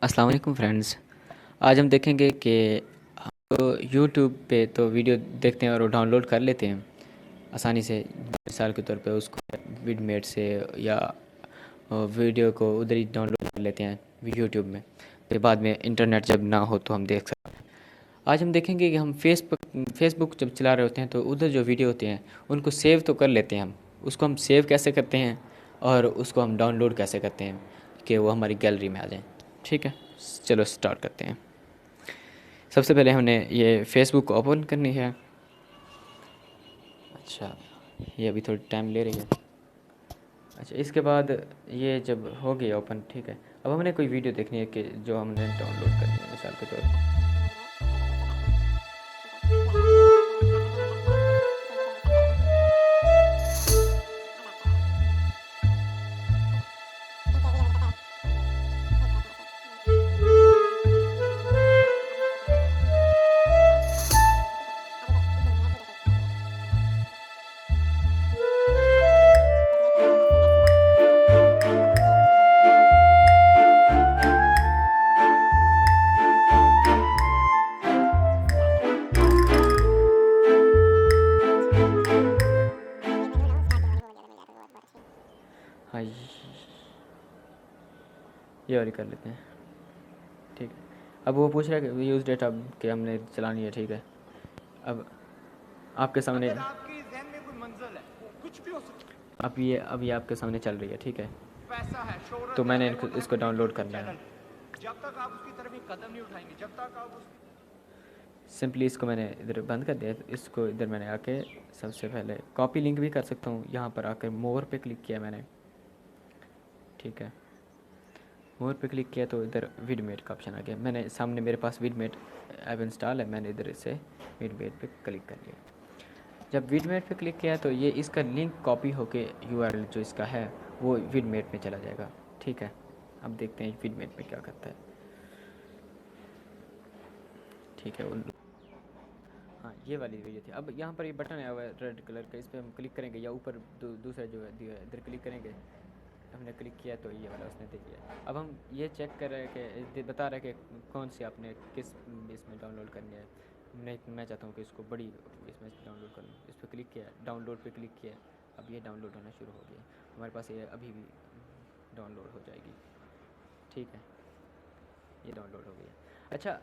अस्सलाम वालेकुम फ्रेंड्स। आज हम देखेंगे कि हम यूट्यूब पे तो वीडियो देखते हैं और वो डाउनलोड कर लेते हैं आसानी से। मिसाल के तौर पे उसको विडमेट से या वीडियो को उधर ही डाउनलोड कर लेते हैं यूट्यूब में। फिर बाद में इंटरनेट जब ना हो तो हम देख सकते हैं। आज हम देखेंगे कि हम फेसबुक जब चला रहे होते हैं तो उधर जो वीडियो होते हैं उनको सेव तो कर लेते हैं हम। उसको हम सेव कैसे करते हैं और उसको हम डाउनलोड कैसे करते हैं कि वो हमारी गैलरी में आ जाएं। ठीक है, चलो स्टार्ट करते हैं। सबसे पहले हमने ये फेसबुक ओपन करनी है। अच्छा, ये अभी थोड़ी टाइम ले रही है। अच्छा, इसके बाद ये जब हो गया ओपन, ठीक है। अब हमने कोई वीडियो देखनी है कि जो हमने डाउनलोड करनी है, मिसाल के तौर पर। हाँ, ये वाली कर लेते हैं। ठीक है, अब वो पूछ रहा है कि यूज़ डेटा कि हमने चलानी है। ठीक है, अब आपके सामने अगर आपके ज़हन में कोई मंजिल है, वो कुछ भी हो सकती है। अब ये आपके सामने चल रही है। ठीक है, पैसा है, तो शोहरत है, मैंने दौलत है, इसको कोई डाउनलोड यूट्यूब करना है। चैनल है। जब तक आप उसकी तरफ एक कदम नहीं उठाएंगे, जब तक आप उसकी सिंपली इसको मैंने इधर बंद कर दिया। इसको इधर मैंने आके सबसे पहले कॉपी लिंक भी कर सकता हूँ। यहाँ पर आकर मोर पे क्लिक किया मैंने। ठीक है, मोर पे क्लिक किया तो इधर विडमेट का ऑप्शन आ गया। मैंने सामने मेरे पास विडमेट ऐप इंस्टॉल है, मैंने इधर से विडमेट पे क्लिक कर लिया। जब विडमेट पे क्लिक किया तो ये इसका लिंक कॉपी होके यूआरएल जो इसका है वो विडमेट में चला जाएगा। ठीक है, अब देखते हैं विडमेट में क्या करता है। ठीक है, हाँ, ये वाली वीडियो थी। अब यहाँ पर ये बटन आया हुआ है रेड कलर का, इस पर हम क्लिक करेंगे या ऊपर दूसरा जो है दिया है इधर क्लिक करेंगे। हमने क्लिक किया तो ये वाला उसने दे दिया। अब हम ये चेक कर रहे हैं कि बता रहा है कि कौन सी आपने किस इसमें डाउनलोड करनी है। मैं चाहता हूँ कि इसको बड़ी इसमें डाउनलोड कर लूँ। इस पर क्लिक किया, डाउनलोड पे क्लिक किया। अब ये डाउनलोड होना शुरू हो गया। हमारे पास ये अभी भी डाउनलोड हो जाएगी। ठीक है, ये डाउनलोड हो गया। अच्छा,